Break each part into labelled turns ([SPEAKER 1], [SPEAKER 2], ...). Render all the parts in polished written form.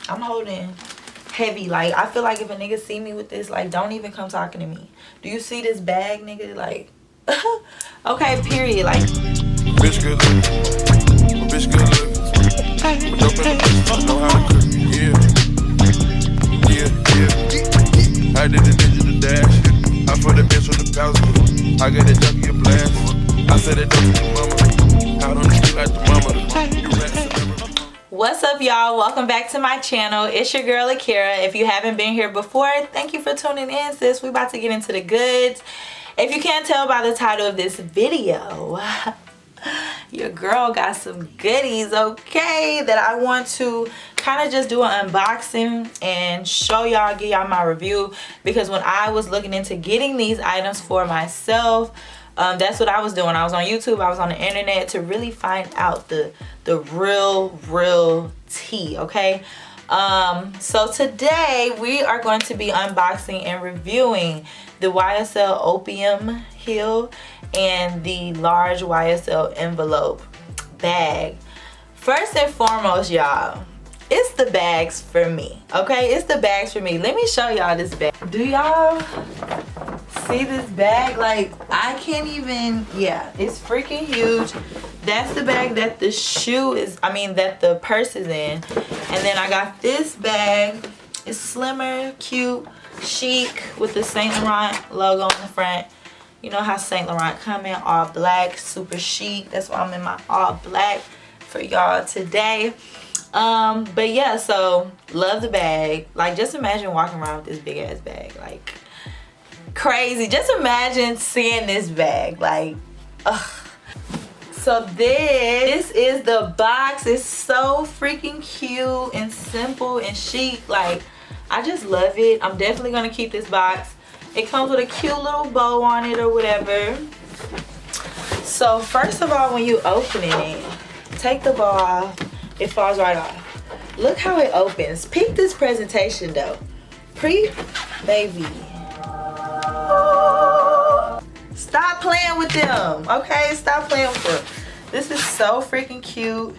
[SPEAKER 1] I'm holding heavy. Like, I feel like if a nigga see me with this, like, don't even come talking to me. Do you see this bag, nigga? Like, okay, period. Like,
[SPEAKER 2] bitch good looking, bitch good looking. Dope in the bitch, know how to cook. Yeah. I did the digital dash. I put the bitch on the passenger. I got that junkie a blast. I said that dope to the mama. Out on the street like the mama. You rats.
[SPEAKER 1] what's up, y'all? Welcome back to my channel. It's your girl Ahkira. If you haven't been here before, thank you for tuning in, sis. We about to get into the goods. If you can't tell by the title of this video, your girl got some goodies, okay, that I want to kind of just do an unboxing and show y'all, give y'all my review, because when I was looking into getting these items for myself, that's what I was doing. I was on YouTube, I was on the internet to really find out the real tea, okay? So today we are going to be unboxing and reviewing the YSL Opyum heel and the large YSL envelope bag. First and foremost, y'all, it's the bags for me, okay? It's the bags for me. Let me show y'all this bag. Do y'all see this bag? Like, I can't even, yeah, it's freaking huge. That's the bag that the shoe is, that the purse is in. And then I got this bag. It's slimmer, cute, chic, with the Saint Laurent logo on the front. You know how Saint Laurent come in all black, super chic. That's why I'm in my all black for y'all today. But yeah, so love the bag. Like, just imagine walking around with this big ass bag. Like, crazy. Just imagine seeing this bag. Like, ugh. So this is the box. It's so freaking cute and simple and chic. Like, I just love it. I'm definitely gonna keep this box. It comes with a cute little bow on it or whatever. So first of all, when you open it, take the bow off. It falls right off. Look how it opens. Peek this presentation though. Baby. Stop playing with them, okay? Stop playing with them. This is so freaking cute.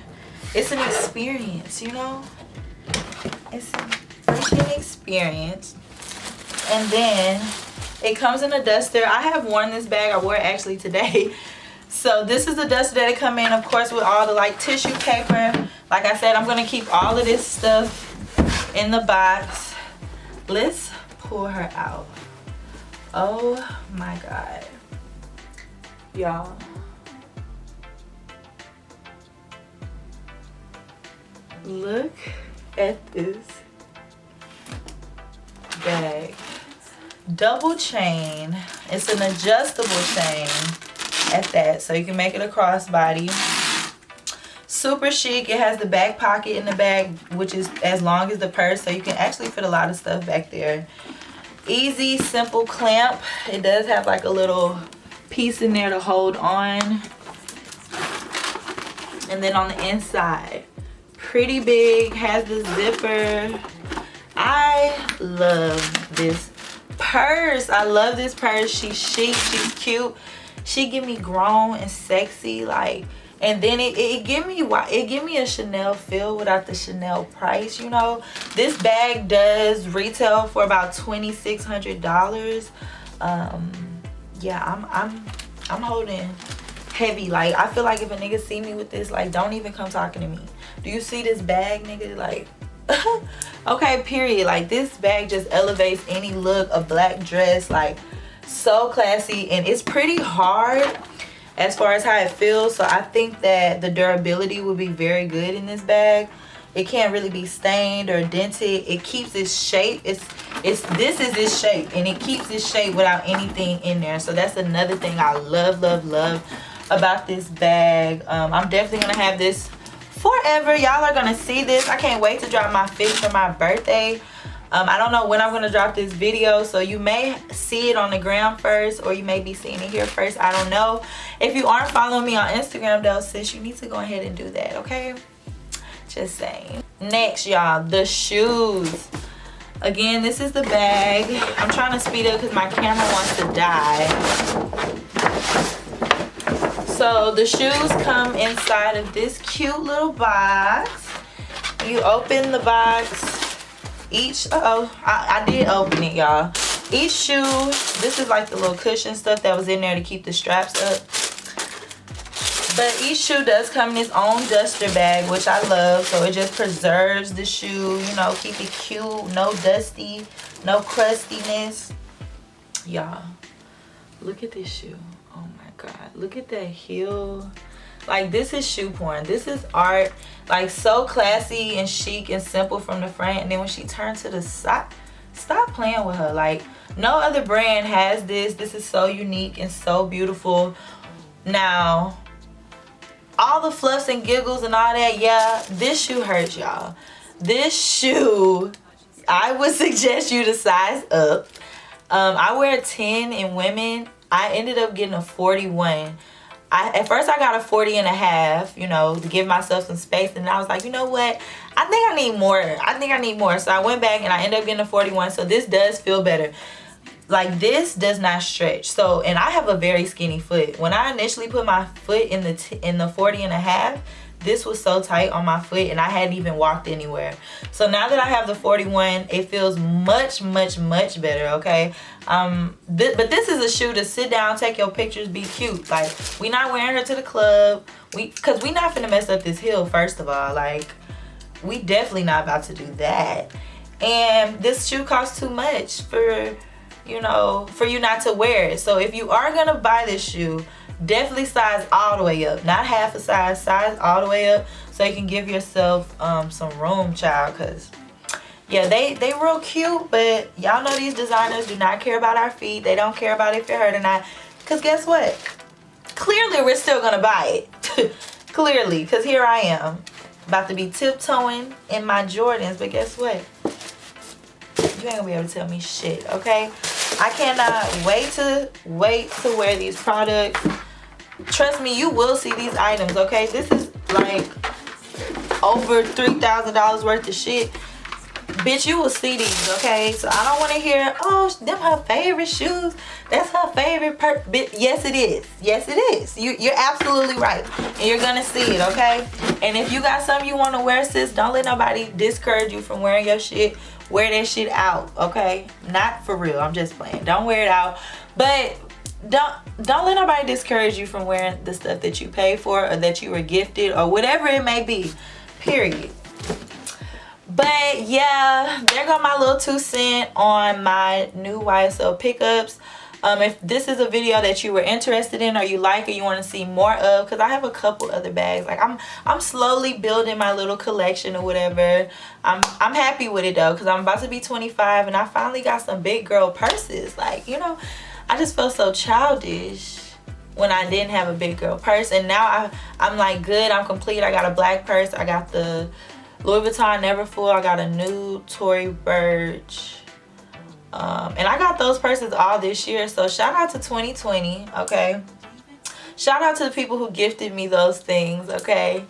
[SPEAKER 1] It's an experience, you know? It's a freaking experience. And then it comes in a duster. I have worn this bag. I wore it actually today. So this is the duster that it come in, of course, with all the like tissue paper. Like I said, I'm gonna keep all of this stuff in the box. Let's pull her out. Oh my God. Y'all. Look at this bag. Double chain. It's an adjustable chain at that, so you can make it a crossbody. Super chic. It has the back pocket in the bag, which is as long as the purse, so you can actually fit a lot of stuff back there. Easy, simple clamp. It does have like a little piece in there to hold on. And then on the inside, pretty big, has the zipper. I love this purse. I love this purse. She's chic, she's cute. She give me grown and sexy, like, and then it give me a Chanel feel without the Chanel price, you know. This bag does retail for about $2,600. Yeah, I'm holding heavy. Like, I feel like if a nigga see me with this, like, don't even come talking to me. Do you see this bag, nigga? Like, okay, period. Like, this bag just elevates any look, a black dress, like, so classy. And it's pretty hard as far as how it feels, so I think that the durability will be very good in this bag. It can't really be stained or dented. It keeps its shape. This is its shape, and it keeps its shape without anything in there. So that's another thing I love about this bag. I'm definitely gonna have this forever. Y'all are gonna see this. I can't wait to drop my fit for my birthday. I don't know when I'm gonna drop this video, so you may see it on the gram first, or you may be seeing it here first. I don't know. If you aren't following me on Instagram though, sis, you need to go ahead and do that, okay? Just saying. Next, y'all, the shoes. Again, this is the bag. I'm trying to speed up because my camera wants to die. So the shoes come inside of this cute little box. You open the box. Each, I did open it, y'all. Each shoe, this is like the little cushion stuff that was in there to keep the straps up. But each shoe does come in its own duster bag, which I love. So it just preserves the shoe, you know, keep it cute, no dusty, no crustiness. Y'all, look at this shoe. Oh my God, look at that heel. Like, this is shoe porn. This is art. Like, so classy and chic and simple from the front. And then when she turns to the side, stop playing with her. Like, no other brand has this. This is so unique and so beautiful. Now, all the fluffs and giggles and all that, yeah, this shoe hurts, y'all. This shoe, I would suggest you to size up. I wear a 10 in women. I ended up getting a 41. At first I got a 40 and a half, you know, to give myself some space. And I was like, you know what? I think I need more. So I went back and I ended up getting a 41. So this does feel better. Like, this does not stretch. So, and I have a very skinny foot. When I initially put my foot in the 40 and a half, this was so tight on my foot and I hadn't even walked anywhere. So now that I have the 41, it feels much, much, much better, okay? But this is a shoe to sit down, take your pictures, be cute. Like, we not wearing her to the club. Cause we not finna mess up this heel, first of all. Like, we definitely not about to do that. And this shoe costs too much for, you know, for you not to wear it. So if you are gonna buy this shoe, definitely size all the way up, not half a size all the way up, so you can give yourself some room, child. Cause yeah, they real cute, but y'all know these designers do not care about our feet. They don't care about if it hurt or not. Cause guess what, clearly we're still gonna buy it. Clearly, cause here I am about to be tiptoeing in my Jordans, but guess what, you ain't gonna be able to tell me shit, okay? I cannot wait to wear these products. Trust me, you will see these items, okay? This is like over $3,000 worth of shit. Bitch, you will see these, okay? So I don't want to hear, oh, them her favorite shoes. That's her favorite yes, it is. Yes, it is. You're absolutely right. And you're going to see it, okay? And if you got something you want to wear, sis, don't let nobody discourage you from wearing your shit. Wear that shit out, okay? Not for real. I'm just playing. Don't wear it out. But don't let nobody discourage you from wearing the stuff that you pay for or that you were gifted or whatever it may be. Period. But yeah, there go my little 2 cents on my new YSL pickups. If this is a video that you were interested in or you like or you want to see more of, because I have a couple other bags. Like, I'm slowly building my little collection or whatever. I'm happy with it though, because I'm about to be 25 and I finally got some big girl purses. Like, you know, I just felt so childish when I didn't have a big girl purse, and now I'm like good, I'm complete. I got a black purse, I got the Louis Vuitton Neverfull, I got a new Tory Burch, and I got those purses all this year. So shout out to 2020, okay? Shout out to the people who gifted me those things, okay?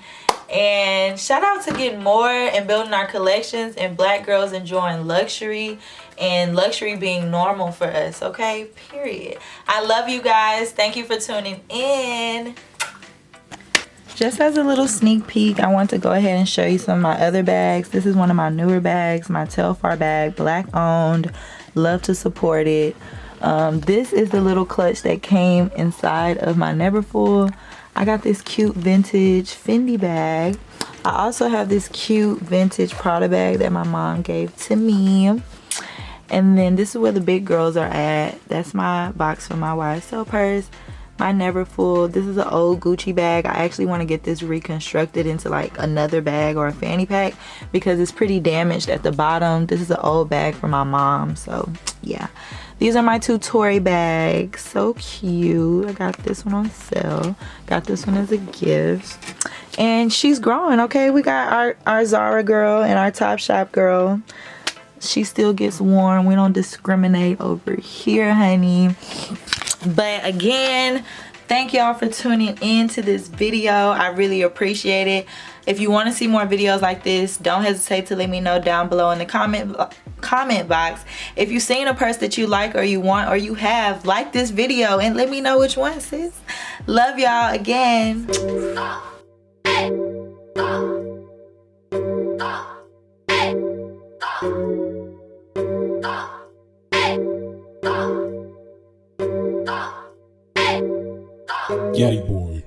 [SPEAKER 1] And shout out to getting more and building our collections and black girls enjoying luxury and luxury being normal for us, okay? Period. I love you guys. Thank you for tuning in. Just as a little sneak peek, I want to go ahead and show you some of my other bags. This is one of my newer bags, my Telfar bag, black owned. Love to support it. This is the little clutch that came inside of my Neverfull. I got this cute vintage Fendi bag. I also have this cute vintage Prada bag that my mom gave to me. And then this is where the big girls are at. That's my box for my YSL purse. My Neverfull. This is an old Gucci bag. I actually want to get this reconstructed into like another bag or a fanny pack because it's pretty damaged at the bottom. This is an old bag for my mom. So yeah, these are my 2 Tory bags. So cute. I got this one on sale. Got this one as a gift. And she's growing, okay? We got our Zara girl and our Topshop girl. She still gets worn. We don't discriminate over here, honey. But again, thank y'all for tuning in to this video. I really appreciate it. If you want to see more videos like this, don't hesitate to let me know down below in the comment box. If you've seen a purse that you like or you want or you have, like this video and let me know which one, sis. Love y'all again.
[SPEAKER 3] Yachty boy.